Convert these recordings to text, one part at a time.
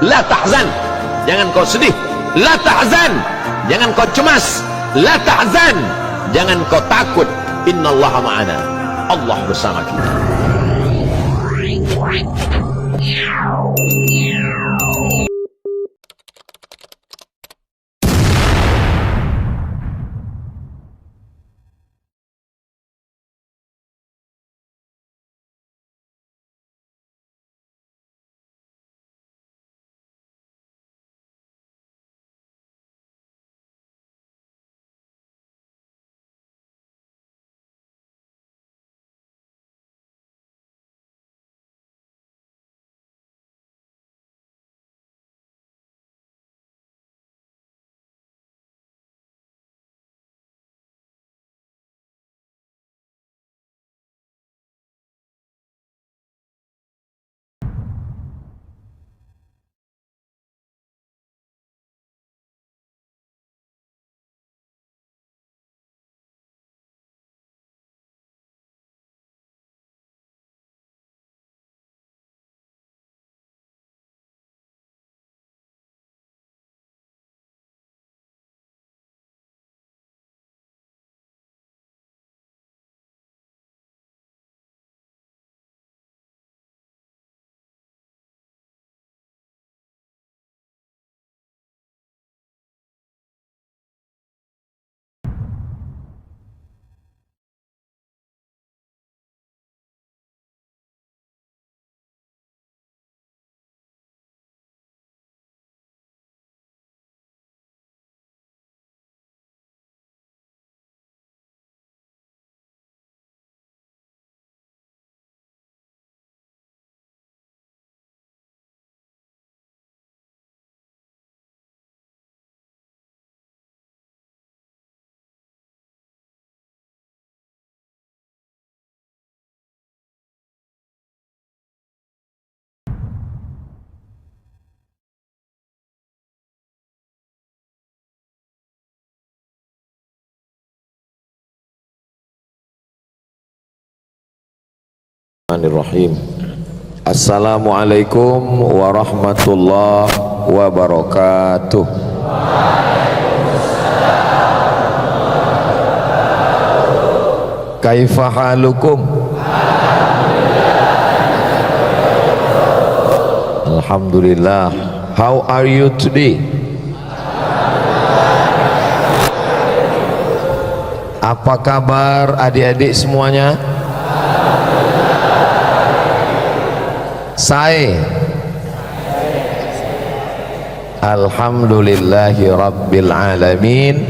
la tahzan, jangan kau sedih. La tahzan, jangan kau cemas. La tahzan, jangan kau takut. Innallaha ma'ana, Allah bersama kita. Bismillahirrahmanirrahim. Assalamualaikum warahmatullahi wabarakatuh. Kaifa halukum? Alhamdulillah. How are you today? Apa kabar adik-adik semuanya? Alhamdulillahi rabbil alamin,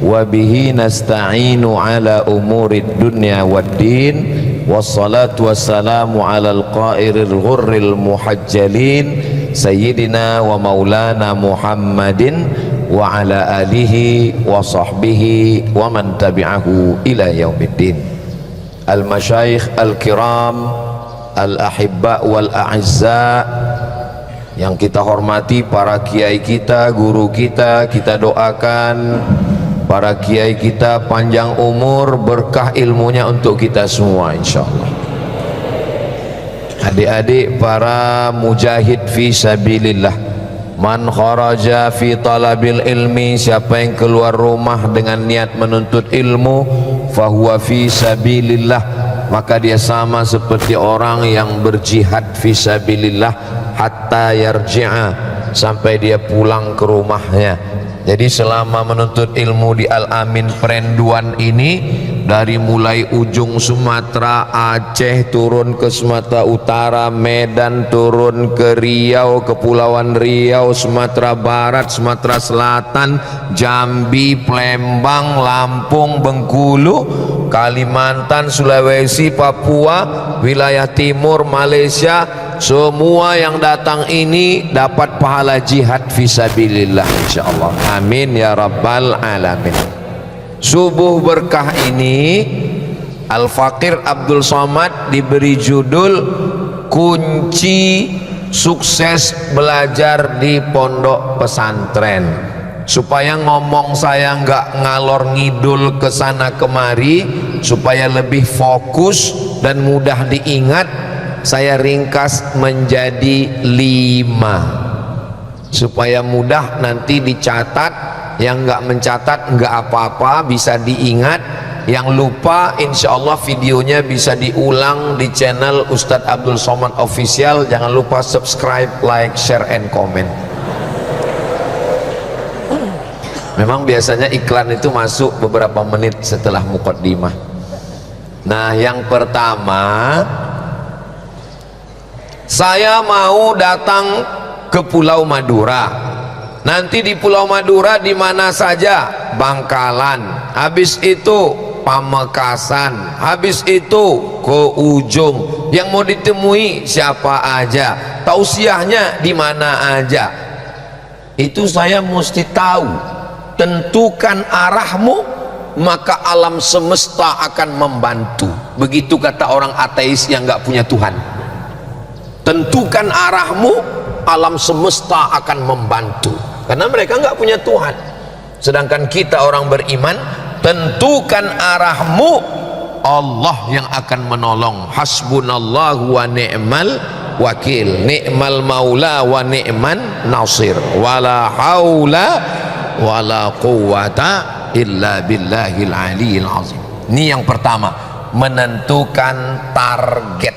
wa bihi nasta'inu ala umurid dunya waddin, wassalatu wassalamu ala al-qairil ghurril muhajjalin sayyidina wa maulana Muhammadin wa ala alihi wa sahbihi wa man tabi'ahu ila yaumiddin. Al-masyayikh al-kiram, al-ahibba wal-a'izza yang kita hormati, para kiai kita, guru kita, kita doakan para kiai kita panjang umur, berkah ilmunya untuk kita semua insyaallah. Adik-adik para mujahid fi sabilillah, man kharaja fi talabil ilmi, siapa yang keluar rumah dengan niat menuntut ilmu, fahuwa fi sabilillah, maka dia sama seperti orang yang berjihad fi sabilillah hatta yarji'a, sampai dia pulang ke rumahnya. Jadi selama menuntut ilmu di Al-Amin Perenduan ini, dari mulai ujung Sumatera, Aceh, turun ke Sumatera Utara, Medan, turun ke Riau, Kepulauan Riau, Sumatera Barat, Sumatera Selatan, Jambi, Palembang, Lampung, Bengkulu, Kalimantan, Sulawesi, Papua, wilayah timur, Malaysia, semua yang datang ini dapat pahala jihad fisabilillah insyaallah. Amin ya rabbal alamin. Subuh berkah ini Al-Fakir Abdul Somad diberi judul kunci sukses belajar di pondok pesantren, supaya ngomong saya nggak ngalor ngidul ke sana kemari, supaya lebih fokus dan mudah diingat. Saya ringkas menjadi 5. supaya mudah nanti dicatat. Yang nggak mencatat nggak apa-apa, bisa diingat. Yang lupa insya Allah videonya bisa diulang di channel Ustadz Abdul Somad Official. Jangan lupa subscribe, like, share, and comment. Memang biasanya iklan itu masuk beberapa menit setelah muqaddimah. Nah, yang pertama, saya mau datang ke Pulau Madura. Nanti di Pulau Madura di mana saja? Bangkalan. Habis itu Pamekasan. Habis itu ke ujung. Yang mau ditemui siapa aja? Tausiahnya di mana aja? Itu saya mesti tahu. Tentukan arahmu, maka alam semesta akan membantu. Begitu kata orang ateis yang nggak punya Tuhan. Tentukan arahmu, alam semesta akan membantu. Karena mereka nggak punya Tuhan. Sedangkan kita orang beriman, tentukan arahmu, Allah yang akan menolong. Hasbunallahu wa ni'mal wakil, ni'mal maula wa ni'man nasir, wala haula wala quwata illa billahil aliyil azim. Ini yang pertama, menentukan target.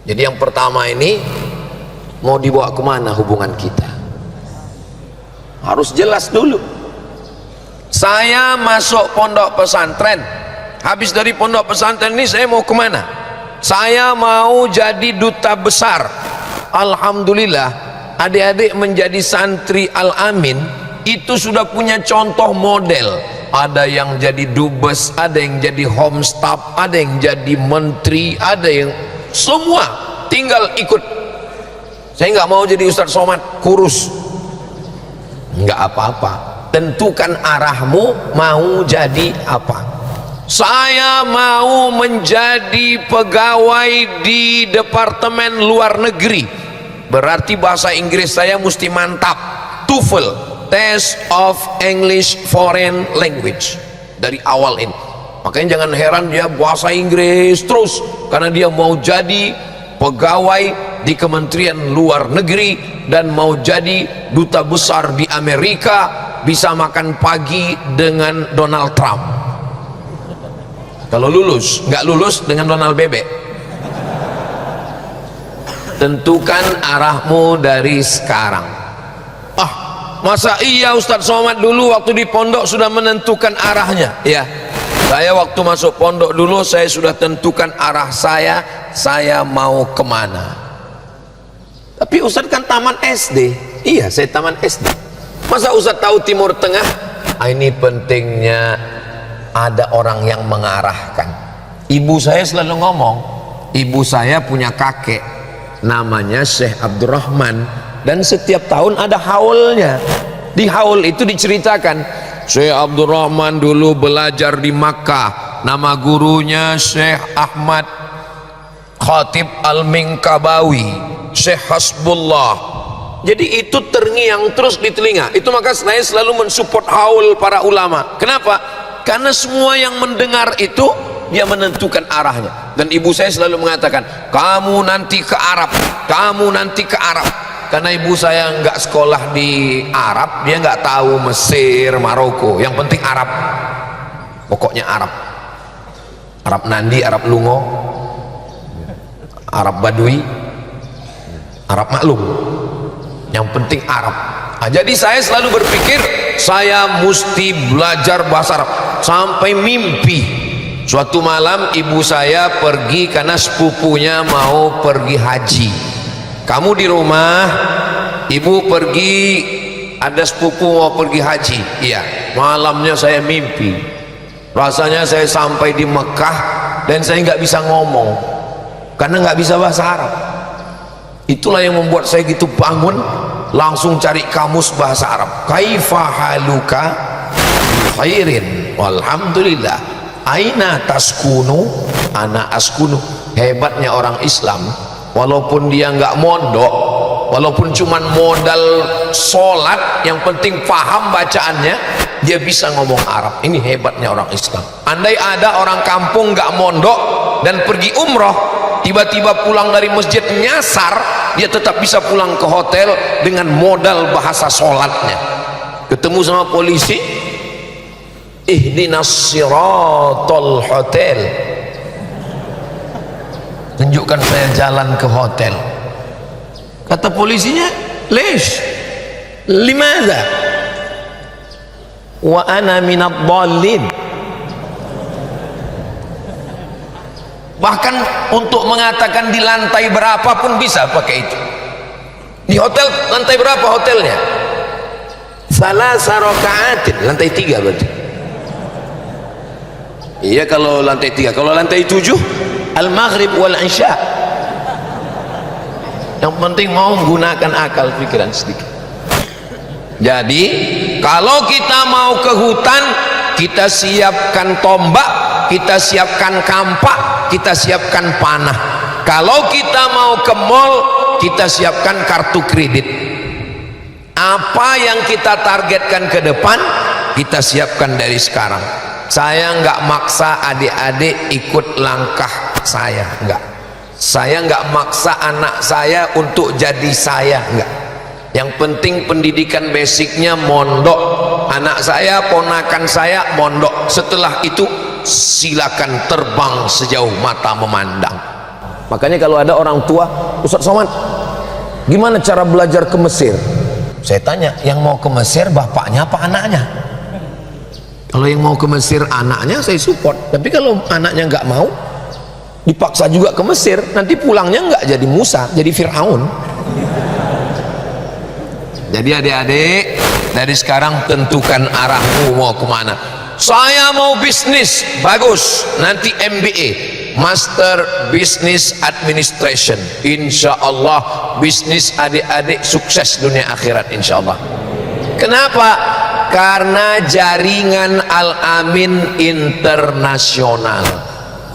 Jadi yang pertama ini, mau dibawa kemana hubungan kita? Harus jelas dulu. Saya masuk pondok pesantren. Habis dari pondok pesantren ini saya mau kemana? Saya mau jadi duta besar. Alhamdulillah, adik-adik menjadi santri Al-Amin itu sudah punya contoh model. Ada yang jadi dubes, ada yang jadi home staff, ada yang jadi menteri, ada yang semua tinggal ikut. Saya nggak mau jadi Ustadz Somad kurus, nggak apa-apa. Tentukan arahmu, mau jadi apa. Saya mau menjadi pegawai di departemen luar negeri, berarti bahasa Inggris saya mesti mantap. TOEFL, Test of English Foreign Language, dari awal ini. Makanya jangan heran dia bahasa Inggris terus, karena dia mau jadi pegawai di Kementerian Luar Negeri dan mau jadi duta besar di Amerika, bisa makan pagi dengan Donald Trump kalau lulus. Nggak lulus dengan Donald Bebek. Tentukan arahmu dari sekarang. Masa iya Ustadz Somad dulu waktu di pondok sudah menentukan arahnya? Ya, saya waktu masuk pondok dulu saya sudah tentukan arah saya mau kemana. Tapi Ustadz kan taman SD. Iya, saya taman SD. Masa Ustadz tahu Timur Tengah? Ini pentingnya ada orang yang mengarahkan. Ibu saya selalu ngomong, ibu saya punya kakek namanya Syekh Abdurrahman, dan setiap tahun ada haulnya. Di haul itu diceritakan Syekh Abdurrahman dulu belajar di Makkah, nama gurunya Syekh Ahmad Khatib Al-Minkabawi, Syekh Hasbullah. Jadi itu terngiang terus di telinga. Itu maka saya selalu mensupport haul para ulama. Kenapa? Karena semua yang mendengar itu dia menentukan arahnya. Dan ibu saya selalu mengatakan, kamu nanti ke Arab, kamu nanti ke Arab. Karena ibu saya nggak sekolah di Arab, dia nggak tahu Mesir, Maroko. Yang penting Arab, pokoknya Arab. Arab Nandi, Arab Lungo, Arab Badui, Arab Maklum. Yang penting Arab. Jadi saya selalu berpikir saya mesti belajar bahasa Arab. Sampai mimpi suatu malam ibu saya pergi karena sepupunya mau pergi haji. Kamu di rumah, ibu pergi, ada sepupu mau pergi haji. Iya, malamnya saya mimpi. Rasanya saya sampai di Mekah dan saya nggak bisa ngomong karena nggak bisa bahasa Arab. Itulah yang membuat saya gitu bangun, langsung cari kamus bahasa Arab. Kaifa haluka khairin walhamdulillah, aina taskunu ana askunu. Hebatnya orang Islam, walaupun dia nggak mondok, walaupun cuman modal sholat, yang penting paham bacaannya, dia bisa ngomong Arab. Ini hebatnya orang Islam. Andai ada orang kampung nggak mondok dan pergi umroh, tiba-tiba pulang dari masjid nyasar, dia tetap bisa pulang ke hotel dengan modal bahasa sholatnya. Ketemu sama polisi, ihdinas siratal hotel, tunjukkan saya jalan ke hotel. Kata polisinya, lesh limadha wa ana minad dhalin. Bahkan untuk mengatakan di lantai berapa pun bisa pakai itu. Di hotel lantai berapa hotelnya? Salasa raka'atin, lantai 3 berarti. Iya kalau lantai 3, kalau lantai 7 al-maghrib wal isya. Yang penting mau menggunakan akal pikiran sedikit. Jadi kalau kita mau ke hutan, kita siapkan tombak, kita siapkan kampak, kita siapkan panah. Kalau kita mau ke mall, kita siapkan kartu kredit. Apa yang kita targetkan ke depan, kita siapkan dari sekarang. Saya nggak maksa adik-adik ikut langkah saya, nggak. Saya nggak maksa anak saya untuk jadi saya, enggak. Yang penting pendidikan basicnya mondok. Anak saya, ponakan saya mondok. Setelah itu silakan terbang sejauh mata memandang. Makanya kalau ada orang tua, Ustaz Somad, gimana cara belajar ke Mesir? Saya tanya, yang mau ke Mesir bapaknya apa anaknya? Kalau yang mau ke Mesir anaknya, saya support. Tapi kalau anaknya nggak mau, dipaksa juga ke Mesir, nanti pulangnya nggak jadi Musa, jadi Fir'aun. Jadi adik-adik, dari sekarang tentukan arahmu mau kemana. Saya mau bisnis, bagus, nanti MBA, Master Business Administration. Insya Allah bisnis adik-adik sukses dunia akhirat insya Allah. Kenapa? Karena jaringan Al-Amin internasional.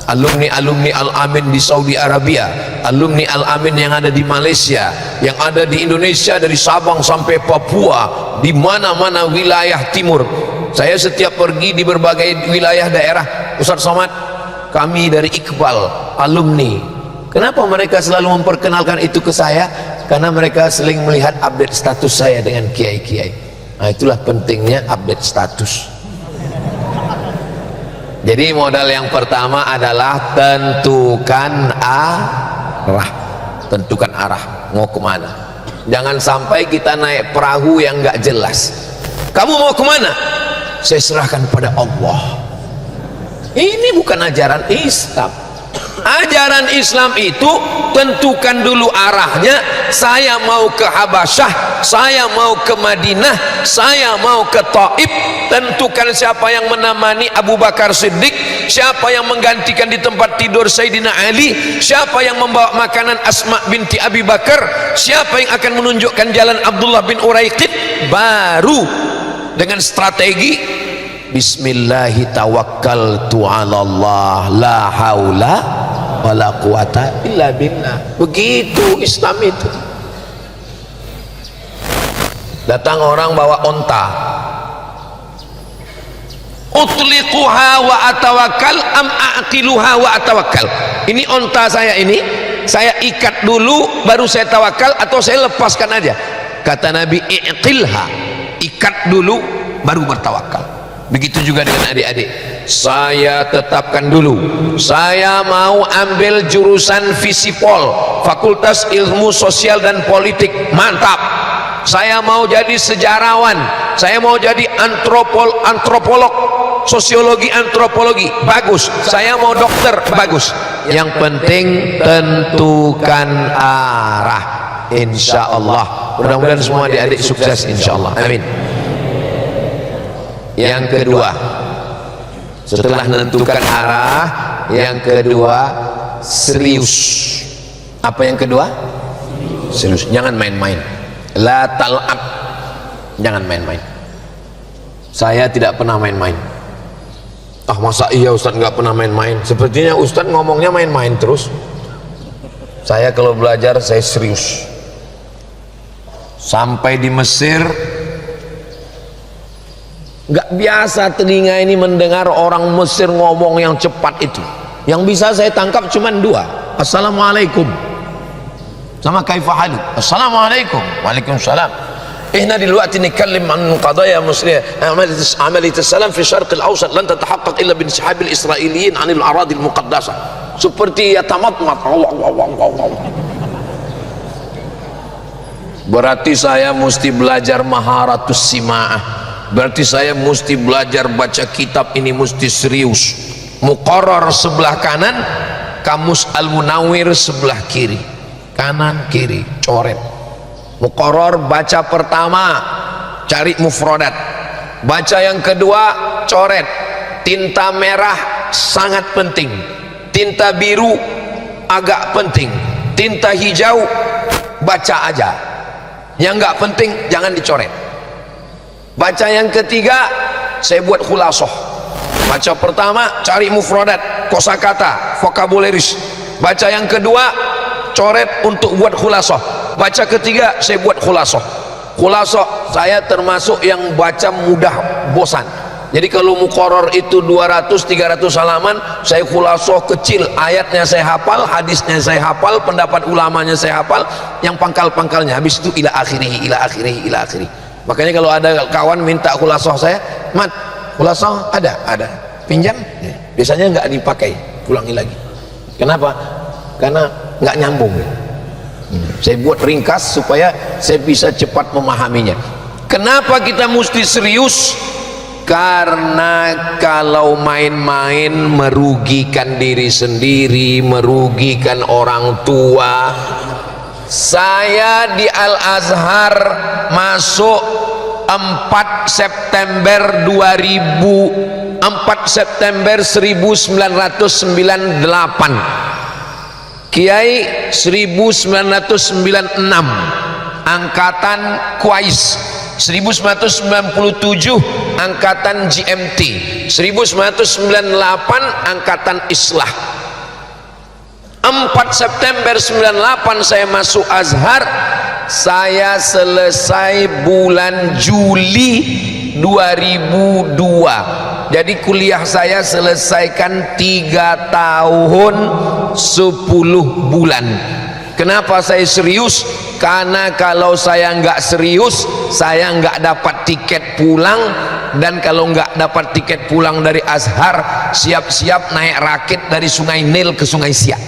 Alumni-alumni Al-Amin di Saudi Arabia, alumni Al-Amin yang ada di Malaysia, yang ada di Indonesia dari Sabang sampai Papua, di mana-mana wilayah timur. Saya setiap pergi di berbagai wilayah daerah, Ustaz Somad, kami dari Iqbal, alumni. Kenapa mereka selalu memperkenalkan itu ke saya? Karena mereka sering melihat update status saya dengan kiai-kiai. Nah, itulah pentingnya update status. Jadi modal yang pertama adalah tentukan arah. Tentukan arah, mau kemana. Jangan sampai kita naik perahu yang gak jelas. Kamu mau kemana? Saya serahkan pada Allah. Ini bukan ajaran Islam. Ajaran Islam itu tentukan dulu arahnya. Saya mau ke Habasyah, saya mau ke Madinah, saya mau ke Taif. Tentukan siapa yang menemani Abu Bakar Siddiq, siapa yang menggantikan di tempat tidur Sayyidina Ali, siapa yang membawa makanan Asma binti Abi Bakar, siapa yang akan menunjukkan jalan Abdullah bin Uraiqid. Baru dengan strategi Bismillahi tawakkaltu ala Allah la haula wala quwata illa billah. Begitu Islam itu. Datang orang bawa onta, utliquha wa atawakkal am aqiluha wa atawakkal. Ini onta saya ini, saya ikat dulu baru saya tawakal atau saya lepaskan aja? Kata Nabi, iqilha, ikat dulu baru bertawakal. Begitu juga dengan adik-adik. Saya tetapkan dulu, saya mau ambil jurusan Visipol, Fakultas Ilmu Sosial dan Politik, mantap. Saya mau jadi sejarawan, saya mau jadi antropolog, sosiologi antropologi, bagus. Saya mau dokter, bagus. Yang penting tentukan arah. Insya Allah, mudah-mudahan semua adik-adik sukses insya Allah, amin. Yang kedua, setelah menentukan arah, yang kedua serius. Apa yang kedua? Serius, jangan main-main. La tal'ab, jangan main-main. Saya tidak pernah main-main. Ah, masa iya Ustadz nggak pernah main-main? Sepertinya Ustadz ngomongnya main-main terus. Saya kalau belajar saya serius. Sampai di Mesir, nggak biasa telinga ini mendengar orang Mesir ngomong yang cepat itu. Yang bisa saya tangkap cuma dua. assalamualaikum, sama kaifa haluk, assalamualaikum, waalaikumsalam. إحنا دلوقتي نتكلم عن قضايا مصرية، عملية السلام في الشرق الأوسط لن تتحقق إلا بانسحاب الإسرائيليين عن الأراضي المقدسة. Seperti yatamatmat. Berarti saya mesti belajar maharatus simaah. Berarti saya mesti belajar baca kitab ini mesti serius. Muqarrar sebelah kanan, Kamus Al-Munawwir sebelah kiri, kanan kiri coret. Muqarrar baca pertama cari mufradat, baca yang kedua coret. Tinta merah sangat penting, tinta biru agak penting, tinta hijau baca aja, yang enggak penting jangan dicoret. Baca yang ketiga saya buat khulasah. Baca pertama cari mufradat, kosakata, vocabularis. Baca yang kedua coret untuk buat khulasah. Baca ketiga saya buat khulasah. Khulasah saya termasuk yang baca mudah bosan. Jadi kalau muqarrar itu 200-300 halaman, saya khulasah kecil, ayatnya saya hafal, hadisnya saya hafal, pendapat ulamanya saya hafal, yang pangkal-pangkalnya, habis itu ila akhirih, ila akhirih, ila akhirih. Makanya kalau ada kawan minta khulasah saya, Mat, khulasah ada, pinjam, biasanya nggak dipakai, ulangi lagi. Kenapa? Karena nggak nyambung. Saya buat ringkas supaya saya bisa cepat memahaminya. Kenapa kita mesti serius? Karena kalau main-main merugikan diri sendiri, merugikan orang tua. Saya di Al-Azhar masuk 4 September 2000, 4 September 1998. Kiai 1996, angkatan Qais. 1997 angkatan GMT, 1998 angkatan Islah. 4 September 98 saya masuk Azhar, saya selesai bulan Juli 2002. Jadi kuliah saya selesaikan 3 tahun 10 bulan. Kenapa saya serius? Karena kalau saya nggak serius, saya nggak dapat tiket pulang. Dan kalau nggak dapat tiket pulang dari Azhar, siap-siap naik rakit dari Sungai Nil ke Sungai Siak.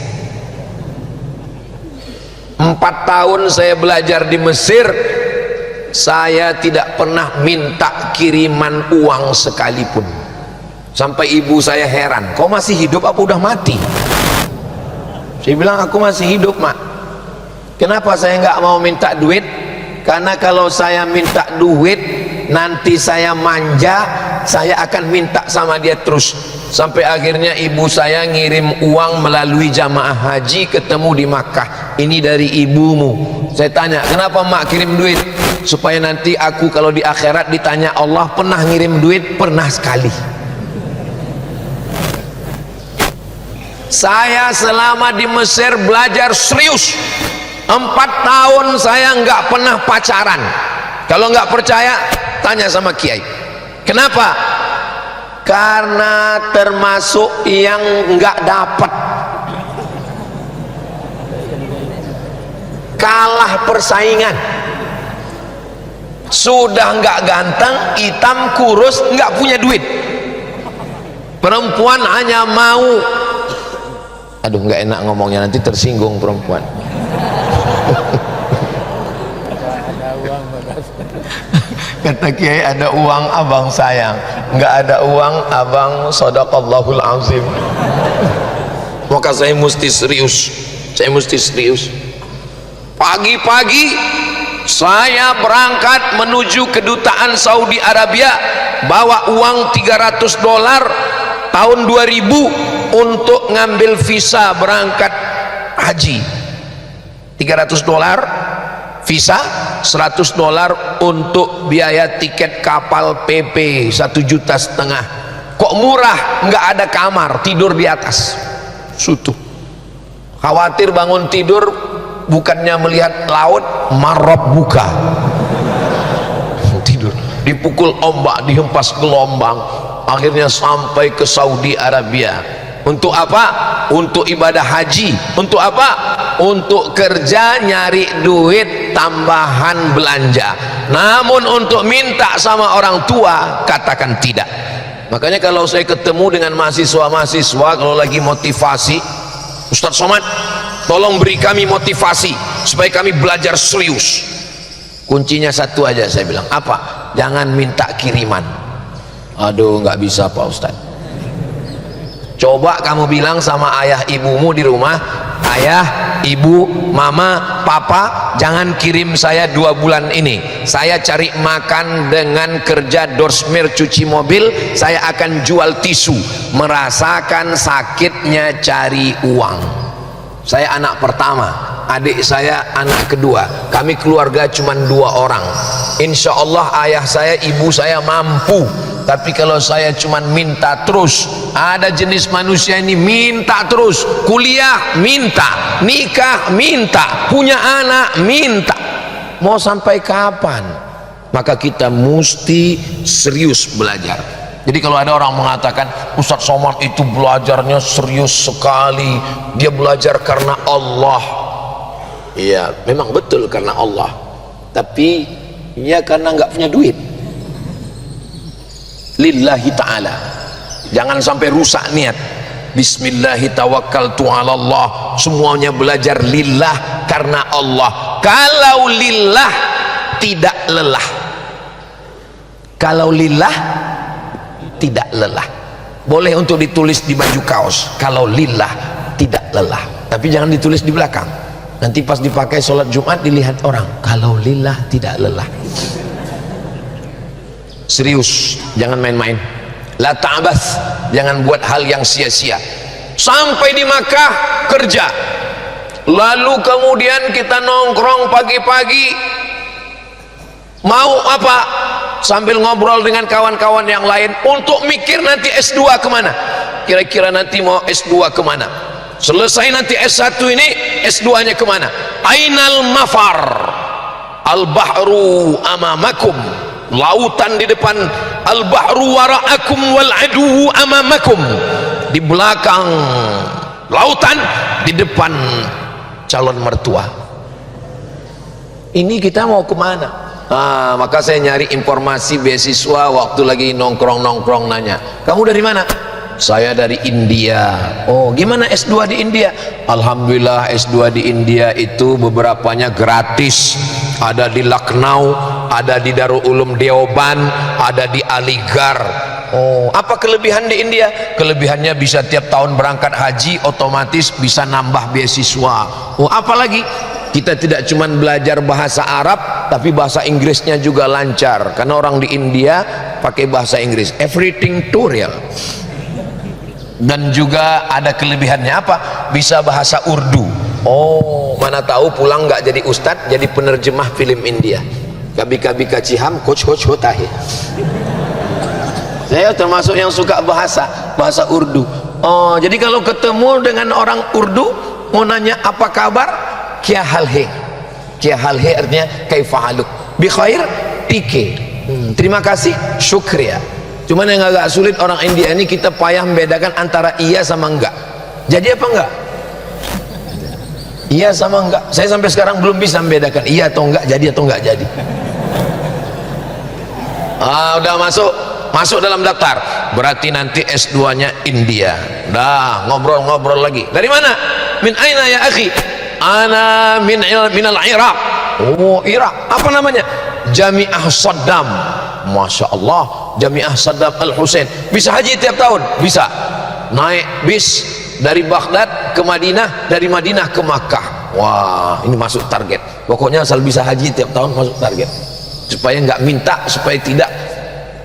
4 tahun saya belajar di Mesir, saya tidak pernah minta kiriman uang sekalipun. Sampai ibu saya heran, kau masih hidup apa udah mati? Saya bilang aku masih hidup, Mak. Kenapa saya nggak mau minta duit? Karena kalau saya minta duit nanti saya manja, saya akan minta sama dia terus. Sampai akhirnya ibu saya ngirim uang melalui jamaah haji, ketemu di Makkah. Ini dari ibumu. Saya tanya, kenapa Mak kirim duit? Supaya nanti aku kalau di akhirat ditanya Allah, pernah ngirim duit? Pernah sekali. Saya selama di Mesir belajar serius. 4 tahun saya nggak pernah pacaran. Kalau nggak percaya tanya sama kiai. Kenapa? Karena termasuk yang nggak dapat, kalah persaingan. Sudah nggak ganteng, hitam, kurus, nggak punya duit. Perempuan hanya mau, aduh nggak enak ngomongnya, nanti tersinggung perempuan. Kata kiai, ada uang abang sayang, nggak ada uang abang sadaqallahul azim. Maka saya mesti serius, saya mesti serius. Pagi-pagi saya berangkat menuju kedutaan Saudi Arabia, bawa uang $300 tahun 2000 untuk ngambil visa berangkat haji. $300 visa, $100 untuk biaya tiket kapal PP 1,5 juta. Kok murah? Nggak ada kamar, tidur di atas. Sutuh. Khawatir bangun tidur bukannya melihat laut, marab buka. Tidur, dipukul ombak, dihempas gelombang. Akhirnya sampai ke Saudi Arabia. Untuk apa? Untuk ibadah haji. Untuk apa? Untuk kerja nyari duit tambahan belanja. Namun untuk minta sama orang tua, katakan tidak. Makanya kalau saya ketemu dengan mahasiswa-mahasiswa kalau lagi motivasi, Ustadz Somad tolong beri kami motivasi supaya kami belajar serius. Kuncinya satu aja saya bilang, apa? Jangan minta kiriman. Aduh, nggak bisa Pak Ustadz. Coba kamu bilang sama ayah ibumu di rumah, ayah, ibu, mama, papa, jangan kirim saya 2 bulan ini. Saya cari makan dengan kerja dorsmer cuci mobil, saya akan jual tisu. Merasakan sakitnya cari uang. Saya anak pertama, adik saya anak kedua. Kami keluarga cuma 2 orang. Insya Allah ayah saya, ibu saya mampu. Tapi kalau saya cuma minta terus, ada jenis manusia ini minta terus, kuliah minta, nikah minta, punya anak minta, mau sampai kapan? Maka kita mesti serius belajar. Jadi kalau ada orang mengatakan Ustadz Somad itu belajarnya serius sekali, dia belajar karena Allah. Iya, memang betul karena Allah, tapi ya karena nggak punya duit. Lillahi ta'ala, jangan sampai rusak niat. Bismillahi tawakkaltu ala Allah, semuanya belajar lillah karena Allah. Kalau lillah tidak lelah, kalau lillah tidak lelah. Boleh untuk ditulis di baju kaos, kalau lillah tidak lelah, tapi jangan ditulis di belakang. Nanti pas dipakai sholat Jumat dilihat orang, kalau lillah tidak lelah. Serius, jangan main-main. La ta'bas, jangan buat hal yang sia-sia. Sampai di Makkah kerja, lalu kemudian kita nongkrong pagi-pagi, mau apa? Sambil ngobrol dengan kawan-kawan yang lain untuk mikir nanti S2 kemana, kira-kira nanti mau S2 kemana, selesai nanti S1 ini S2 nya kemana. Ainal mafar, al-bahru amamakum, lautan di depan, al-bahru wara'akum wal adu amamakum, di belakang lautan, di depan calon mertua. Ini kita mau kemana? Maka saya nyari informasi beasiswa waktu lagi nongkrong-nongkrong, nanya, kamu dari mana? Saya dari India. Oh, gimana S2 di India? Alhamdulillah S2 di India itu beberapanya gratis. Ada di Lucknow, ada di Darul Ulum Deoban, ada di Aligarh. Oh, apa kelebihan di India? Kelebihannya bisa tiap tahun berangkat haji, otomatis bisa nambah beasiswa. Oh, apalagi kita tidak cuma belajar bahasa Arab, tapi bahasa Inggrisnya juga lancar, karena orang di India pakai bahasa Inggris, everything tutorial. Dan juga ada kelebihannya apa? Bisa bahasa Urdu. Oh, mana tahu pulang nggak jadi ustadz, jadi penerjemah film India. Kabi-kabi kaciham, coach hotahe. Saya termasuk yang suka bahasa Urdu. Oh, jadi kalau ketemu dengan orang Urdu, mau nanya apa kabar? Kya hal hai. Kya hal hai artinya kaifa haluk. Bi khair, tike. Terima kasih, syukriya. Cuman yang agak sulit orang India ini, kita payah membedakan antara iya sama enggak. Jadi apa enggak? Iya sama enggak. Saya sampai sekarang belum bisa membedakan iya atau enggak, jadi atau enggak jadi. Udah masuk dalam daftar. Berarti nanti S2-nya India. Dah ngobrol-ngobrol lagi. Dari mana? Min aina ya akhi? Ana minal Iraq. Oh, Irak. Apa namanya? Jami'ah Saddam. Masya Allah, Jami'ah Saddam Al-Husain. Bisa haji tiap tahun? Bisa. Naik bis dari Baghdad ke Madinah, dari Madinah ke Makkah. Wah, ini masuk target. Pokoknya asal bisa haji tiap tahun masuk target. Supaya nggak minta, supaya tidak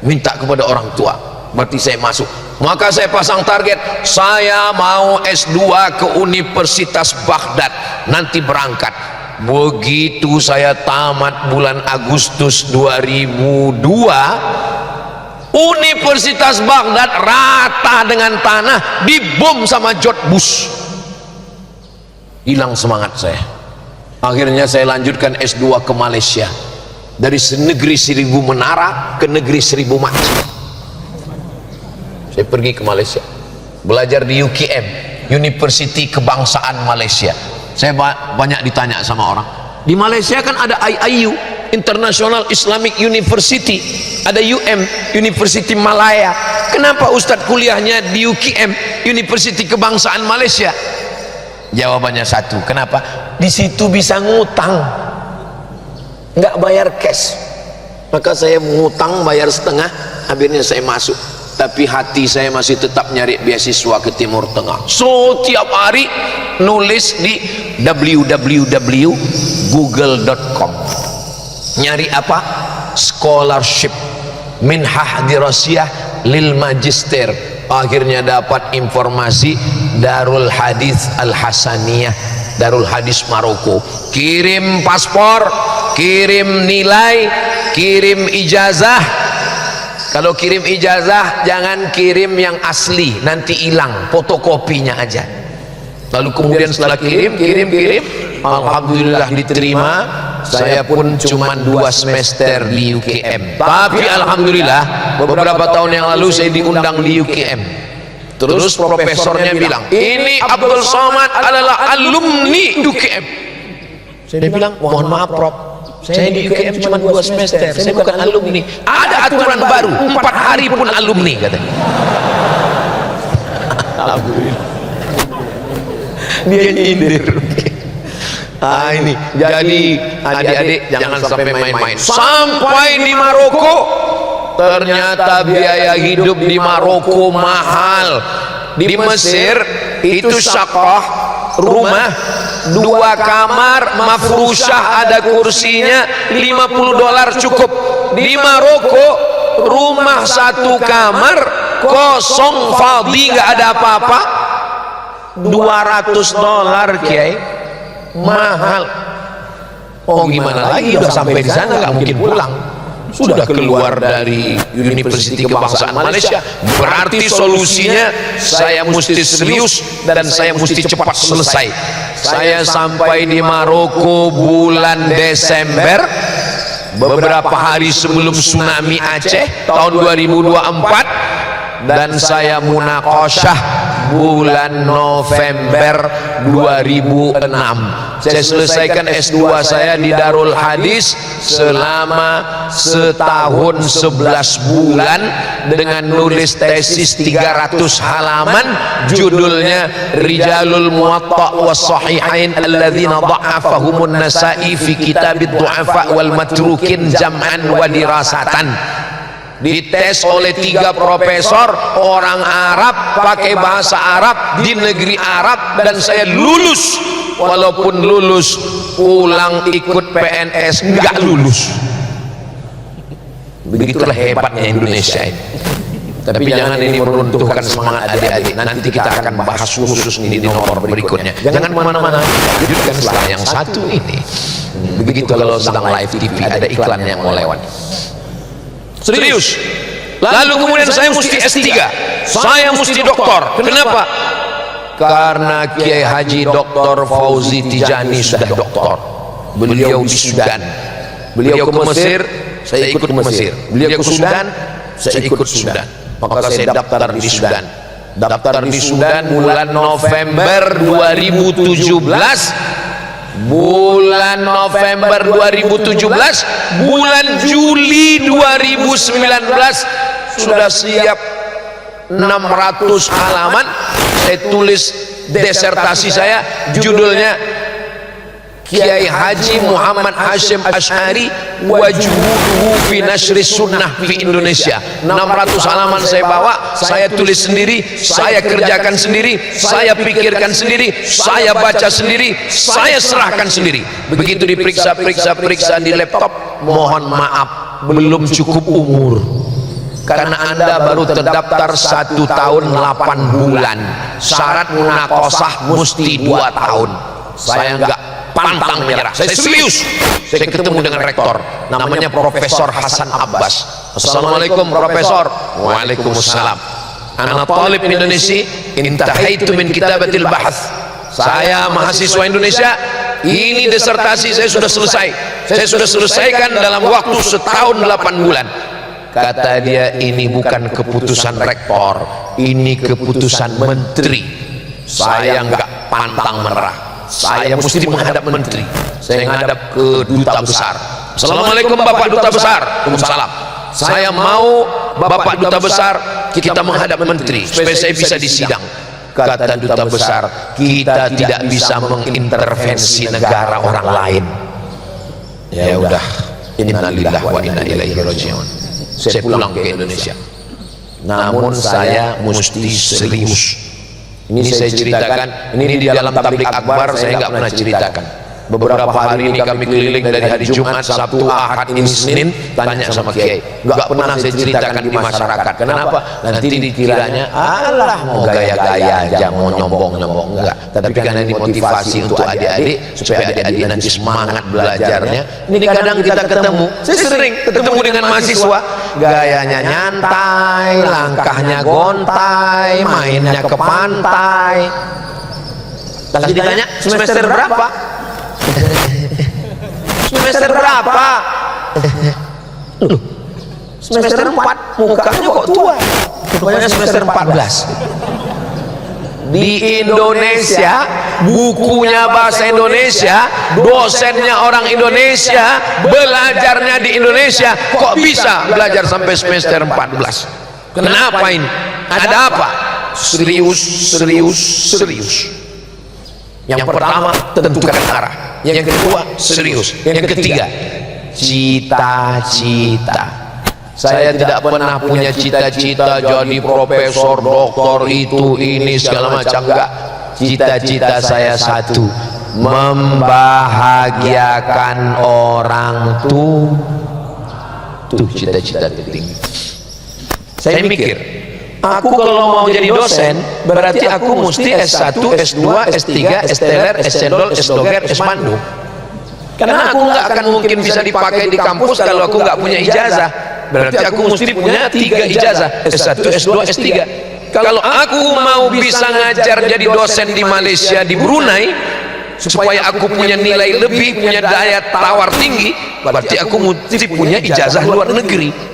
minta kepada orang tua. Berarti saya masuk. Maka saya pasang target, saya mau S2 ke Universitas Baghdad, nanti berangkat. Begitu saya tamat bulan Agustus 2002, Universitas Baghdad rata dengan tanah, dibom sama George Bush. Hilang semangat saya. Akhirnya saya lanjutkan S2 ke Malaysia. Dari negeri 1000 menara ke negeri 1000 masjid. Saya pergi ke Malaysia. belajar di UKM, Universiti Kebangsaan Malaysia. Saya banyak ditanya sama orang, di Malaysia kan ada IIU, International Islamic University, ada University Malaya, kenapa Ustadz kuliahnya di UKM, Universiti Kebangsaan Malaysia? Jawabannya satu, kenapa? Di situ bisa ngutang, nggak bayar cash. Maka saya mengutang, bayar setengah, akhirnya saya masuk. Tapi hati saya masih tetap nyari beasiswa ke Timur Tengah. So tiap hari nulis di www.google.com, nyari apa? Scholarship minhah dirasiyah lil magister. Akhirnya dapat informasi Darul Hadis Al Hasaniyah, Darul Hadis Maroko. Kirim paspor, kirim nilai, kirim ijazah. Kalau kirim ijazah jangan kirim yang asli, nanti hilang, fotokopinya aja. Lalu kemudian setelah kirim, alhamdulillah diterima. Saya pun cuma 2 semester di UKM, tapi alhamdulillah beberapa tahun yang lalu saya diundang di UKM. Terus profesornya bilang, ini Abdul Somad adalah alumni UKM. Saya bilang, mohon maaf Prof, saya di UKM cuma 2 semester, saya bukan alumni. Ada aturan baru, 4 hari pun alumni katanya. Alhamdulillah. Dia nyindir. Ini jadi adik-adik jangan sampai main-main. Sampai di Maroko, ternyata biaya hidup di Maroko mahal. Di Mesir itu syaqah, rumah 2 kamar mafrusyah, ada kursinya, $50 cukup. Di Maroko rumah 1 kamar kosong, fadhi, nggak ada apa-apa, $200 Kiai, mahal. Oh gimana lagi, udah sampai di sana nggak mungkin pulang, sudah keluar dari Universiti Kebangsaan Malaysia. Berarti solusinya saya mesti serius dan saya mesti cepat selesai. Saya sampai di Maroko bulan Desember, beberapa hari sebelum tsunami Aceh tahun 2024, dan saya munaqasyah bulan November 2006. Saya selesaikan S2 saya di Darul Hadis selama setahun 11 bulan dengan nulis tesis 300 halaman, judulnya Rijalul Muwatta was Sahihain alladzina dha'afahumun Nasa'i fi kitabid du'afa wal matrukin jam'an wa dirasatan. Dites oleh 3 profesor orang Arab, pakai bahasa Arab, di negeri Arab, dan saya lulus. Walaupun lulus, pulang ikut PNS nggak lulus. Begitulah hebatnya Indonesia ini. Tapi jangan ini meruntuhkan semangat adik-adik. Nanti kita akan bahas khusus di nomor berikutnya. Jangan kemana-mana, lanjutkan setelah yang satu ini. Begitu kalau sedang live TV ada iklan yang mau lewat. Serius. Lalu kemudian saya mesti S3, saya mesti doktor. Kenapa? Karena Kiai Haji Dr. Fauzi Tijani sudah doktor. Beliau di Sudan. Beliau ke Mesir, saya ikut ke Mesir. Beliau ke Sudan, saya ikut Sudan. Maka saya daftar di Sudan. Daftar di Sudan bulan November 2017. Bulan November 2017, bulan Juli 2019 sudah siap 600 halaman. Saya tulis disertasi saya, judulnya Kiai Haji Muhammad Hashim Asy'ari wajhuhu fi nashri sunnah fi Indonesia. 600 halaman saya bawa, saya tulis sendiri, saya kerjakan sendiri, saya pikirkan sendiri, saya baca sendiri, saya serahkan sendiri. Begitu diperiksa di laptop, mohon maaf belum cukup umur, karena Anda baru terdaftar 1 tahun 8 bulan. Syarat munaqashah mesti 2 tahun. Saya enggak pantang menyerah, saya serius. Saya ketemu dengan rektor, namanya Profesor Hasan Abbas. Assalamualaikum Profesor. Waalaikumsalam. Ana talib Indonesia, intahaitu min kitabatil bahats. Saya mahasiswa Indonesia, ini disertasi saya sudah selesai. Saya sudah selesaikan dalam waktu 1 tahun 8 bulan. Kata dia, ini bukan keputusan rektor, ini keputusan menteri, saya nggak pantang menyerah, saya mesti menghadap menteri, saya menghadap ke duta besar. Assalamualaikum Bapak Duta Besar. Waalaikumsalam. Saya mau Bapak Duta Besar, kita menghadap menteri supaya saya bisa disidang. Kata duta besar, kita tidak bisa mengintervensi negara orang lain. Ya udah, innalillahi wa inna ilaihi raji'un. Saya pulang ke Indonesia. Namun saya mesti serius. Ini saya ceritakan, ini di dalam tablik akbar saya nggak pernah ceritakan. Beberapa hari ini kami keliling dari hari Jumat, Sabtu, Ahad, ini Senin, tanya sama Kiai. Nggak pernah saya ceritakan di masyarakat. Kenapa? Nanti dikiranya, alah mau gaya-gaya aja, mau nyombong-nyombong. Enggak. Tapi karena ini motivasi untuk adik-adik, supaya adik-adik nanti semangat belajarnya. Ini kadang kita ketemu, saya sering ketemu dengan mahasiswa, gayanya nyantai, langkahnya gontai, mainnya ke pantai. Lalu ditanya, semester berapa? Semester berapa? Semester 4, mukanya kok tua. Rupanya semester 14. Di Indonesia, bukunya bahasa Indonesia, dosennya orang Indonesia, belajarnya di Indonesia, kok bisa belajar sampai semester 14? Kenapa ini? Ada apa? Serius. Yang pertama, tentukan arah. Yang kedua, serius. Yang ketiga, cita-cita. Saya tidak pernah punya cita-cita jadi profesor, doktor, itu, ini, segala macam. Enggak. Cita-cita saya satu, membahagiakan orang tua. Itu cita-cita tertinggi. Saya mikir, aku kalau mau jadi dosen, berarti aku mesti S1, S2, S3, S-teler, S-cendol, S-doger, S-mandu. Karena aku nggak akan mungkin bisa dipakai di kampus kalau aku nggak punya ijazah. Berarti aku mesti punya 3 ijazah, S1, S2, S3. Kalau aku mau bisa ngajar jadi dosen di Malaysia, di Brunei, supaya aku punya nilai lebih, punya daya tawar tinggi, berarti aku mesti punya ijazah luar negeri.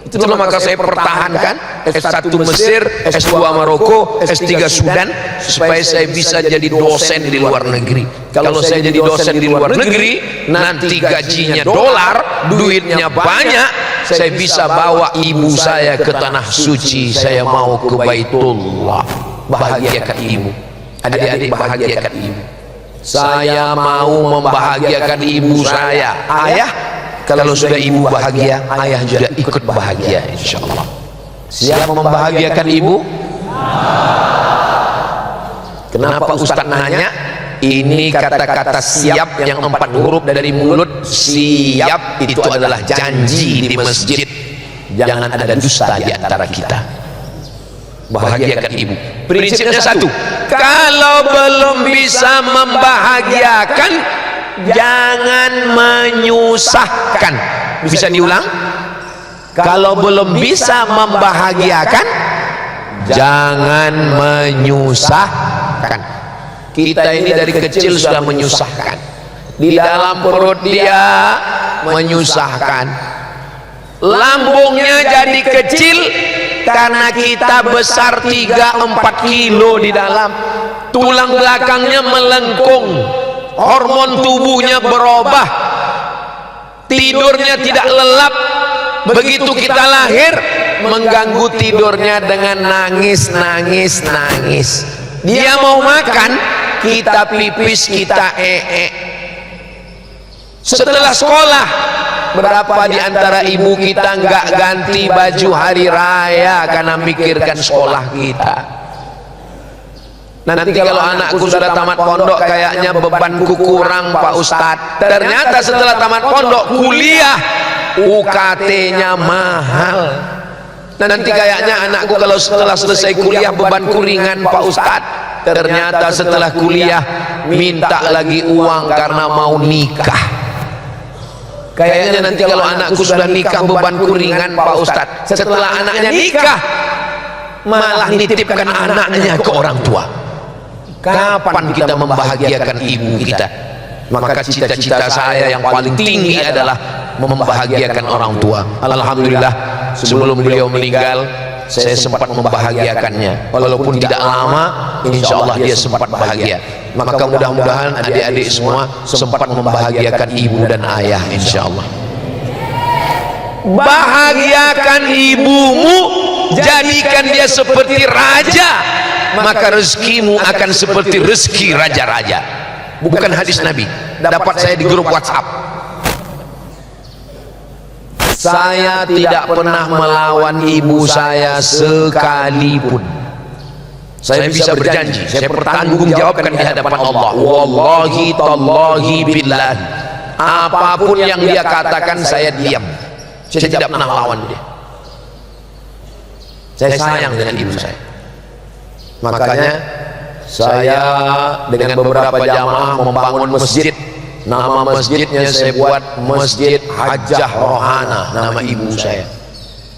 Itulah maka saya pertahankan S1 Mesir, S2 Maroko, S3 Sudan, supaya saya bisa jadi dosen di luar negeri. Kalau saya jadi dosen di luar negeri, nanti gajinya dolar, duitnya banyak, saya bisa bawa ibu saya ke tanah suci. Saya mau ke Baitullah. Bahagiakan ibu. Adik-adik, bahagiakan ibu. Saya mau membahagiakan ibu saya. Ayah, kalau sudah ibu bahagia, ayah juga ikut bahagia, insya Allah. Siap membahagiakan ibu? Kenapa Ustaz nanya? Ini kata-kata siap yang 4 huruf dari mulut. Siap itu adalah janji di masjid. Jangan ada dusta di antara kita. Bahagiakan ibu. Prinsipnya satu, kalau belum bisa membahagiakan, jangan menyusahkan. Bisa diulang? Kalau belum bisa membahagiakan, jangan menyusahkan. Kita ini dari kecil sudah menyusahkan. Di dalam perut dia menyusahkan. Lambungnya jadi kecil karena kita besar 3-4 kilo di dalam. Tulang belakangnya melengkung. Hormon tubuhnya berubah, tidurnya tidak lelap. Begitu kita lahir, mengganggu tidurnya dengan nangis. Dia mau makan, kita pipis, kita Setelah sekolah, berapa di antara ibu kita nggak ganti baju hari raya karena mikirkan sekolah kita? Nanti kalau anakku sudah tamat pondok, kayaknya bebanku kurang Pak Ustadz. Ternyata setelah tamat pondok, kuliah, UKT-nya mahal. Nanti kayaknya anakku kalau setelah selesai kuliah bebanku ringan Pak Ustadz. Ternyata setelah kuliah minta lagi uang karena mau nikah. Kayaknya nanti kalau anakku sudah nikah bebanku ringan Pak Ustadz. Setelah anaknya nikah, malah nitipkan anaknya ke orang tua. Kapan kita membahagiakan ibu kita? Maka cita-cita saya yang paling tinggi adalah membahagiakan orang tua. Alhamdulillah, sebelum beliau meninggal, saya sempat membahagiakannya, walaupun tidak lama, insya Allah dia sempat bahagia. Maka mudah-mudahan adik-adik semua sempat membahagiakan ibu dan ayah, insya Allah. Bahagiakan ibumu, jadikan dia seperti raja, maka rezekimu akan seperti rezeki raja-raja. Bukan hadis Nabi, dapat saya di grup WhatsApp. Saya tidak pernah melawan ibu saya sekalipun. Saya bisa berjanji, saya bertanggung jawabkan di hadapan Allah. Wallahi tallahi billahi, apapun yang dia katakan saya diam. Saya tidak pernah melawan dia. Saya sayang dengan ibu saya. Makanya saya dengan beberapa jamaah membangun masjid. Nama masjidnya saya buat Masjid Hajjah Rohana, nama ibu saya.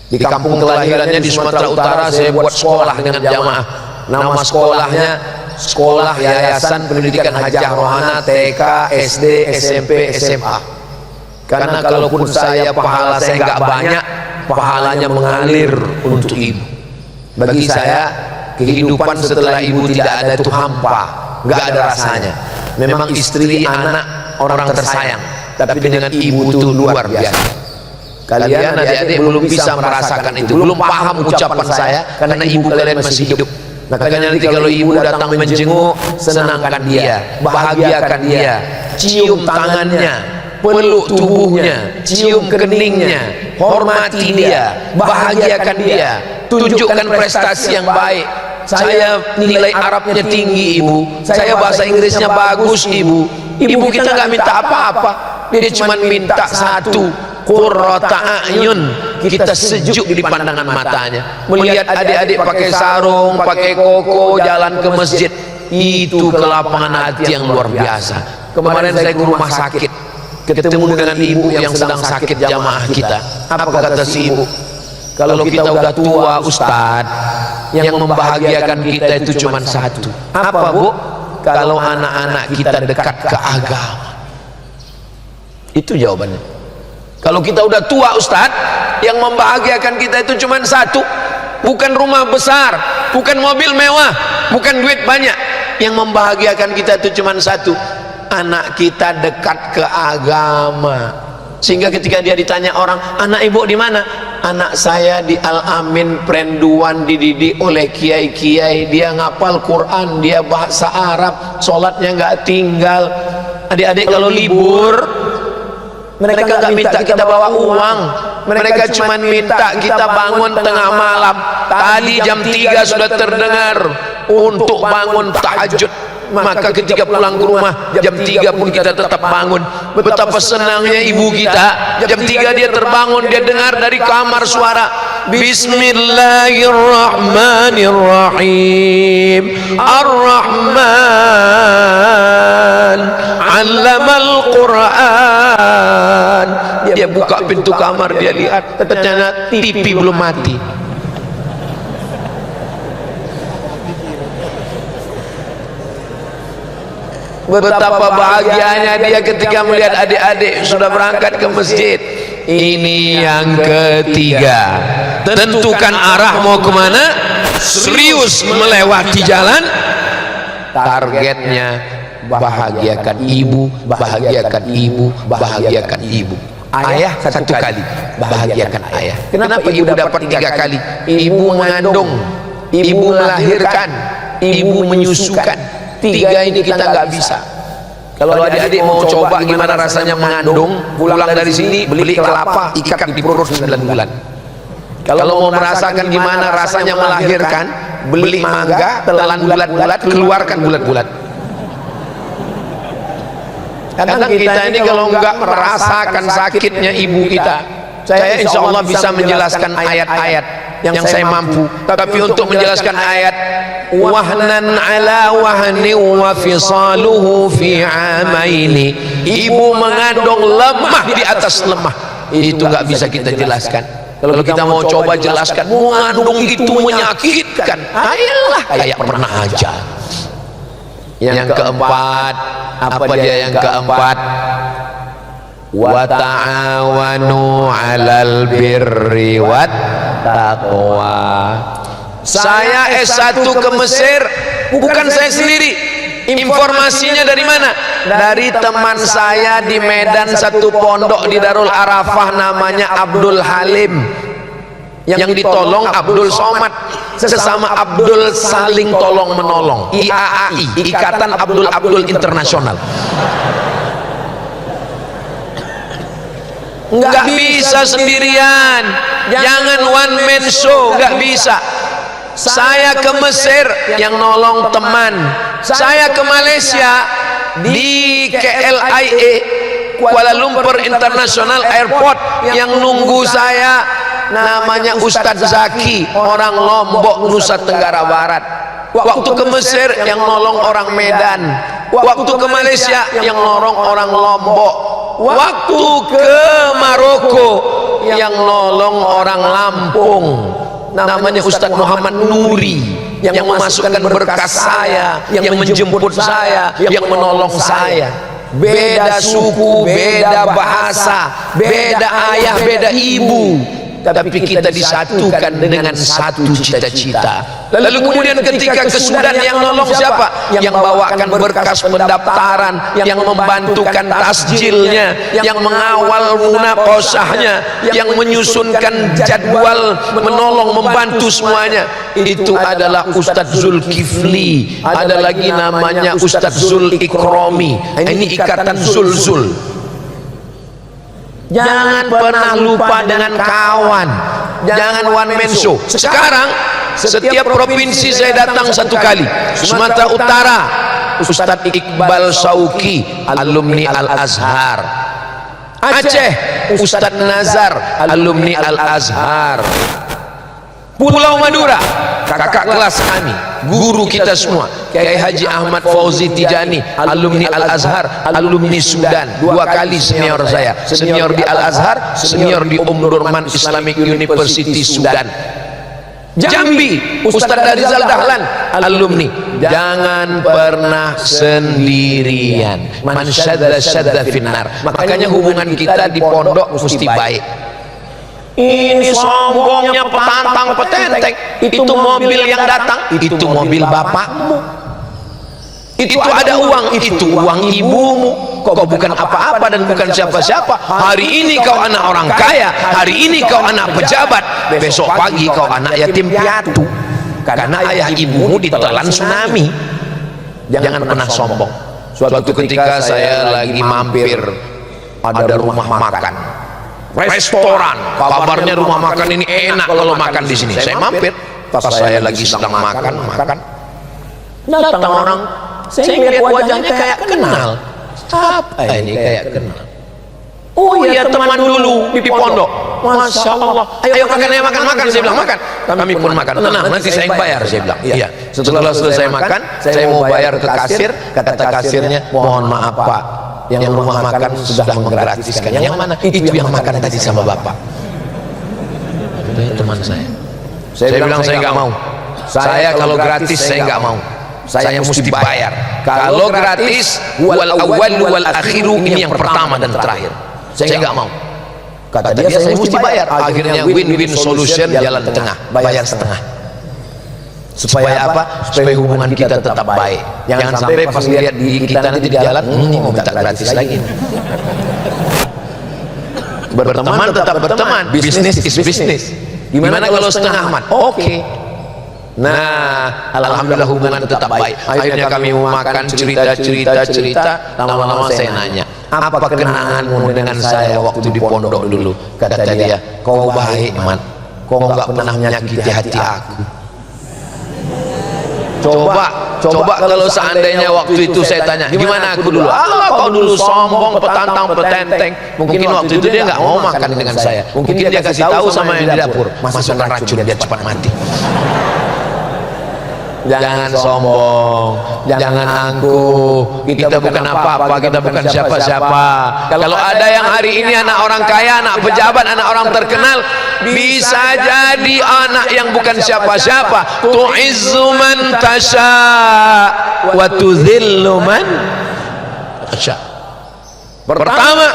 Di kampung kelahirannya di Sumatera Utara saya buat sekolah dengan jamaah. Nama sekolahnya Sekolah Yayasan Pendidikan Hajjah Rohana, TK, SD, SMP, SMA. Karena kalaupun pahala saya nggak banyak, pahalanya mengalir untuk ibu. Bagi saya kehidupan setelah ibu tidak ada itu hampa, nggak ada rasanya. Memang istri, anak, orang tersayang, tapi dengan ibu itu luar biasa. Kalian adik-adik belum bisa merasakan itu, belum paham ucapan saya karena ibu kalian masih hidup. Makanya nanti kalau ibu datang menjenguk, senangkan dia, bahagiakan dia, cium tangannya, peluk tubuhnya, cium keningnya, hormati dia, bahagiakan dia, tunjukkan prestasi yang baik. Saya nilai Arabnya tinggi ibu, saya bahasa Inggrisnya bagus ibu. Ibu kita nggak minta apa-apa, dia cuma minta satu, qurrata a'yun, kita sejuk di pandangan matanya. Melihat adik-adik pakai sarung, pakai koko, jalan ke masjid, itu kelapangan hati yang luar biasa. Kemarin saya ke rumah sakit, ketemu dengan ibu yang sedang sakit jamaah kita. Apa kata si ibu? Kalau kita udah tua Ustadz, yang membahagiakan kita itu cuma satu. Apa bu? Kalau anak-anak kita dekat ke agama. Itu jawabannya. Kalau kita udah tua Ustadz, yang membahagiakan kita itu cuma satu. Bukan rumah besar, bukan mobil mewah, bukan duit banyak. Yang membahagiakan kita itu cuma satu, anak kita dekat ke agama. Sehingga ketika dia ditanya orang, anak ibu di mana? Anak saya di Al-Amin Prenduan, dididik oleh kiai-kiai, dia ngapal Quran, dia bahasa Arab, sholatnya nggak tinggal. Adik-adik kalau libur, mereka nggak minta kita bawa uang, mereka cuma minta kita bangun tengah malam. Tadi jam 3 sudah terdengar untuk bangun tahajud. Maka ketika pulang ke rumah jam 3 pun kita tetap bangun. Betapa senangnya ibu kita, jam 3 dia terbangun, dia dengar dari kamar suara Bismillahirrahmanirrahim, Ar-Rahman 'allamal Qur'an. Dia buka pintu kamar, dia lihat ternyata TV belum mati. Betapa bahagianya dia ketika melihat adik-adik sudah berangkat ke masjid. Ini yang ketiga. Tentukan arah mau kemana, serius melewati jalan. Targetnya bahagiakan ibu, bahagiakan ibu, bahagiakan ibu. Ayah satu kali, bahagiakan ayah. Kenapa ibu dapat 3 kali? Ibu mengandung, ibu melahirkan, ibu menyusukan. 3 ini kita nggak bisa. Kalau adik-adik mau coba gimana rasanya mengandung, pulang dari sini beli kelapa, ikat di perut 9 bulan. Kalau mau merasakan gimana rasanya melahirkan, beli mangga, telan bulat-bulat, keluarkan bulat-bulat. Karena kita ini kalau nggak merasakan sakitnya ibu kita, saya insya Allah bisa menjelaskan ayat-ayat yang saya mampu. Tapi untuk menjelaskan ayat wahnan ala wahni wa fisaluhu fi amaini, ibu mengandung lemah di atas lemah, itu nggak bisa kita jelaskan. Kalau kita mau coba jelaskan mengandung itu menyakitkan, ayolah kayak pernah aja. Yang keempat, apa dia yang keempat? Wa ta'awanu 'alal birri wat takwa. Saya S1 ke Mesir, bukan saya sendiri. Informasinya dari mana? Dari teman saya di Medan, satu pondok di Darul Arafah namanya Abdul Halim. Yang ditolong Abdul Somad, sesama Abdul saling tolong menolong. IAAI, Ikatan Abdul Abdul Internasional. Nggak bisa sendirian, jangan one man show, nggak bisa. Saya ke Mesir yang nolong teman, saya ke Malaysia di KLIA Kuala Lumpur International Airport yang nunggu saya namanya Ustadz Zaki, orang Lombok, Nusa Tenggara Barat. Waktu ke Mesir yang nolong orang Medan, waktu ke Malaysia yang nolong orang Lombok, waktu ke Maroko yang nolong orang Lampung, namanya Ustadz Muhammad Nuri, yang memasukkan berkas saya, yang menjemput saya, yang menolong saya. Beda suku, beda bahasa, beda ayah, beda ibu, tapi kita disatukan dengan satu cita-cita. Lalu kemudian ketika ke Sudan, yang nolong siapa? Yang bawakan berkas pendaftaran, yang membantukan tasjilnya, yang mengawal munaqashahnya, yang menyusunkan jadwal, menolong, membantu semuanya. Itu adalah Ustadz Zulkifli. Ada lagi namanya Ustadz Zul Ikromi. Ini ikatan Zul. Jangan pernah lupa dengan kawan, jangan one man show. Sekarang setiap provinsi saya datang satu kali. Sumatera Utara, Ustadz Iqbal Sauki, alumni Al-Azhar. Aceh, Ustadz Nazar, alumni Al-Azhar. Pulau Madura, kakak kelas kami, guru kita semua, Kiai Haji Ahmad Fauzi Tijani, alumni Al-Azhar, alumni Sudan, 2 kali senior saya, senior di Al-Azhar, senior di Durman Islamic University Sudan. Jambi, Ustadz Rizal Dahlan, alumni. Jangan pernah sendirian. Man syadda finnar. Makanya hubungan kita di pondok mesti baik. Ini sombongnya petantang petenteng, itu mobil yang datang, itu mobil bapakmu. Itu ada uang, itu uang ibumu. Kau bukan apa-apa dan bukan siapa-siapa. Hari ini kau anak orang kaya, hari ini kau anak pejabat, besok pagi kau anak yatim piatu karena ayah ibumu ditelan tsunami. Jangan pernah sombong. Suatu ketika saya lagi mampir, ada rumah makan, restoran, kabarnya rumah makan ini enak kalau makan di sini. Saya mampir, pas saya lagi sedang makan, datang orang. Saya lihat wajahnya kayak kenal. Siapa ini kayak kenal? Oh iya, teman dulu di pondok. Masya Allah. Ayo makan. Saya bilang makan. Kami pun makan. Tenang, nanti saya yang bayar. Saya bilang. Iya. Setelah selesai makan, saya mau bayar ke kasir. Kata kasirnya, mohon maaf Pak, yang rumah makan sudah menggratiskan. Yang mana? Itu yang makan tadi sama Bapak. Teman saya. Saya bilang saya nggak mau. Saya kalau gratis saya nggak mau. Saya mesti bayar. Kalau gratis, wal awal wal akhiru, ini yang pertama dan terakhir. Saya nggak mau. Kata dia saya mesti bayar. Akhirnya win-win solution, jalan tengah, bayar setengah. Supaya apa? Supaya hubungan kita tetap baik. Jangan sampai pas lihat di kita nanti di jalan, ini mau minta gratis lagi. Berteman tetap berteman. Bisnis is bisnis. Gimana kalau setengah aman? Oke. Nah, alhamdulillah hubungan tetap baik. Akhirnya kami mau makan, cerita. Lama-lama saya nanya, apa kenanganmu dengan saya waktu di pondok dulu? Kata dia, kau baik man, kau nggak pernah menyakiti hati aku. Coba kalau seandainya waktu itu saya tanya, gimana aku dulu? Kau dulu sombong, petantang, petenteng. Mungkin waktu itu dia nggak mau makan dengan saya. Mungkin dia kasih tahu sama yang di dapur, masukkan racun biar cepat mati. Jangan sombong, jangan angkuh. Kita bukan apa-apa, kita bukan siapa-siapa. Kalau ada yang hari ini anak orang kaya, anak pejabat, anak orang terkenal, bisa jadi anak yang bukan siapa-siapa. Tu'izzu man tasha wa tudzillu man tasha. Pertama,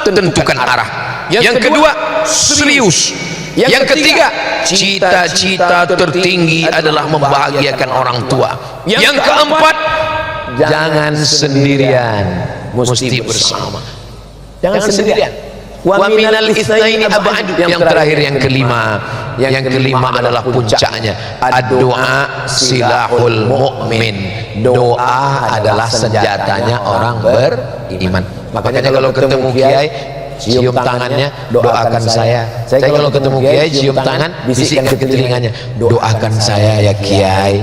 tentukan arah. Yang kedua, serius. Yang ketiga, cita-cita tertinggi adalah membahagiakan orang tua. Yang keempat, jangan sendirian, mesti bersama. Jangan sendirian. Wa minal itsnaini ab'ad. Yang terakhir, yang kelima. Yang kelima adalah puncaknya. Ad-doa silahul mu'min. Doa adalah senjatanya orang beriman. Makanya kalau ketemu kiai, cium tangannya, doakan saya. Saya kalau ketemu kiai, cium tangan, bisikkan ke telinganya, doakan saya ya kiai.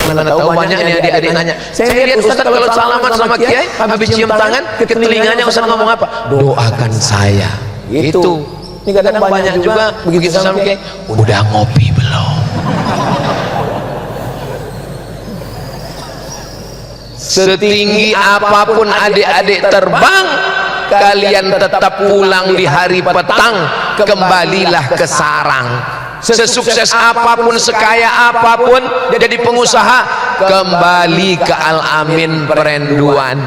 Mana tahu banyak nih adik-adik nanya, saya lihat Ustaz kalau salaman sama kiai habis cium tangan ke telinganya Ustaz ngomong apa? Doakan saya. Itu. Ini kadang banyak juga begitu sama kiai, udah ngopi belum? Setinggi apapun adik-adik terbang, kalian tetap pulang di hari petang, kembalilah ke sarang. Sesukses apapun, sekaya apapun, jadi pengusaha, kembali ke Al-Amin Perenduan.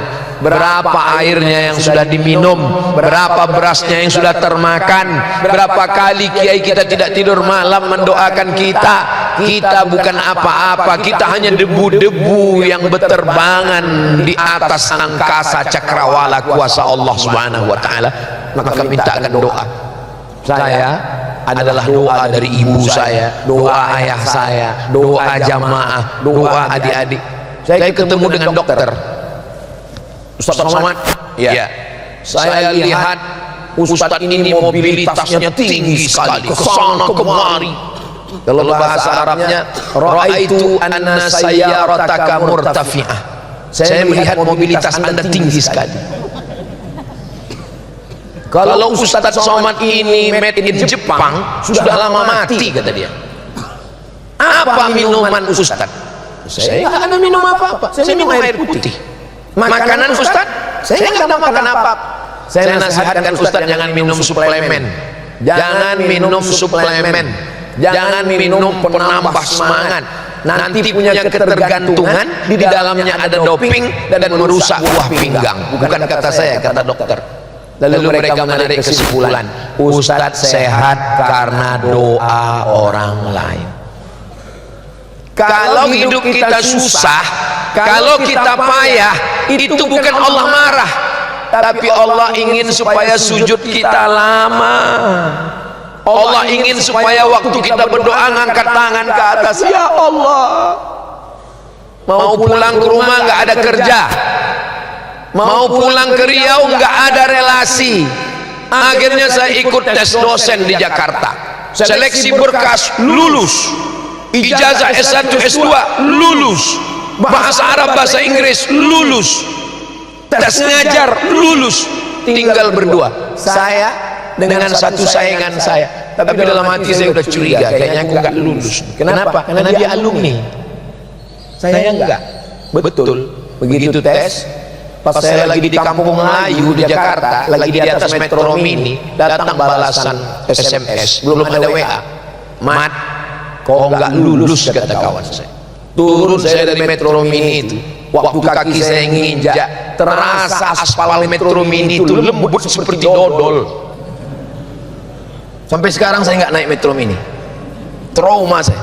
Berapa airnya yang sudah diminum, berapa berasnya yang sudah termakan, berapa kali kiai kita tidak tidur malam mendoakan kita. Kita bukan apa-apa, kita hanya debu-debu yang berterbangan di atas angkasa cakrawala kuasa Allah Subhanahu wa taala. Maka mintakan doa. Saya adalah doa dari ibu saya, doa ayah saya, doa jamaah, doa adik-adik. Saya ketemu dengan dokter Ustaz Somad, ya. Saya lihat Ustaz ini mobilitasnya tinggi sekali, kesana kemari. Kalau bahasa Arabnya, ra'aitu anna sayyarataka murtafi'ah. Saya melihat mobilitas Anda tinggi sekali. Kalau Ustaz Somad ini made in Jepang, sudah lama mati, kata dia. Apa minuman Ustaz? Saya nggak ada minum apa-apa, saya minum air putih. Makanan Ustaz? Saya nggak makan apa-apa. Saya nasihatkan Ustaz jangan minum suplemen, jangan minum suplemen, jangan minum penambah semangat. Nanti punya ketergantungan, di dalamnya ada doping dan merusak buah pinggang. Bukan kata saya, kata dokter. Lalu mereka menarik kesimpulan, Ustadz sehat karena doa orang lain. Kalau hidup kita susah, kalau kita payah, itu bukan Allah marah, tapi Allah ingin supaya sujud kita lama. Allah ingin supaya waktu kita berdoa ngangkat tangan ke atas, ya Allah. Mau pulang ke rumah nggak ada kerja, mau pulang ke Riau nggak ada relasi. Akhirnya saya ikut tes dosen di Jakarta, seleksi berkas lulus, ijazah S1 S2 lulus, bahasa Arab bahasa Inggris lulus, tes ngajar lulus, tinggal berdua saya dengan satu saingan saya. Tapi dalam hati saya udah curiga, kayaknya aku nggak lulus. Kenapa? Karena dia alumni, saya enggak. Betul, begitu tes, pas saya lagi di Kampung Melayu di Jakarta, lagi di atas Metro Mini, datang balasan SMS, belum ada WA. Mat, kau nggak lulus, kata kawan saya. Turun saya dari Metro Mini itu, waktu kaki saya nginjak, terasa aspal Metro Mini itu lembut seperti dodol. Sampai sekarang saya nggak naik Metro Mini, trauma saya.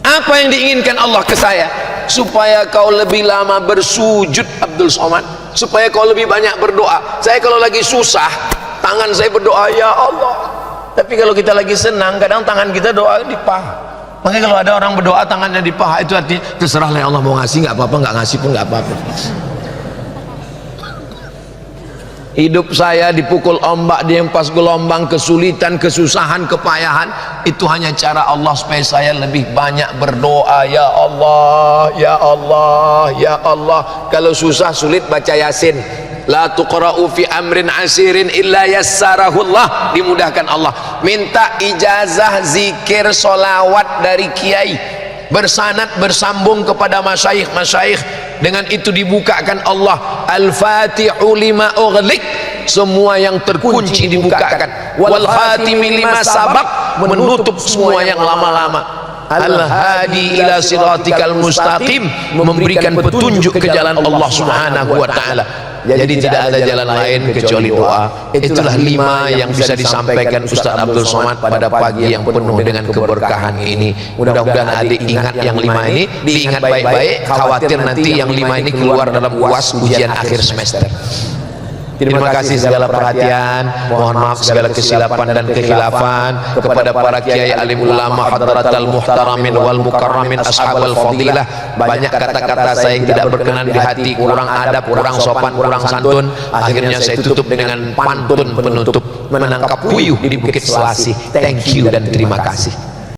Apa yang diinginkan Allah ke saya? Supaya kau lebih lama bersujud, Abdul Somad, supaya kau lebih banyak berdoa. Saya kalau lagi susah, tangan saya berdoa ya Allah, tapi kalau kita lagi senang, kadang tangan kita doa di paha. Makanya kalau ada orang berdoa tangannya di paha, itu artinya terserahlah Allah, mau ngasih nggak apa-apa, nggak ngasih pun nggak apa-apa. Hidup saya dipukul ombak, dihempas gelombang, kesulitan, kesusahan, kepayahan, itu hanya cara Allah supaya saya lebih banyak berdoa. Ya Allah, ya Allah, ya Allah. Kalau susah sulit baca Yasin. La tuqra'u fi amrin asirin illa yassarahullah, dimudahkan Allah. Minta ijazah zikir solawat dari kiai, bersanad bersambung kepada masyayikh-masyayikh. Dengan itu dibukakan Allah Al-Fatihu lima ughliq, semua yang terkunci dibukakan. Wal khatimi lima sabaq, menutup semua yang lama-lama. Al-hadi ila siratikal mustaqim, memberikan petunjuk ke jalan Allah Subhanahu wa taala. Jadi tidak ada jalan lain kecuali doa. Itulah 5 yang bisa disampaikan Ustaz Abdul Somad pada pagi yang penuh dengan keberkahan ini. Mudah-mudahan adik ingat yang 5 ini, diingat baik-baik, khawatir nanti yang 5 ini keluar dalam UAS ujian akhir semester. Terima kasih segala perhatian, mohon maaf segala kesilapan dan kekhilafan kepada para kiai alim ulama hadratal muhtaramin wal mukarramin ashabul fadilah. Banyak kata-kata saya yang tidak berkenan di hati, kurang adab, kurang sopan, kurang santun, akhirnya saya tutup dengan pantun penutup, menangkap puyuh di Bukit Selasih. Thank you dan terima kasih.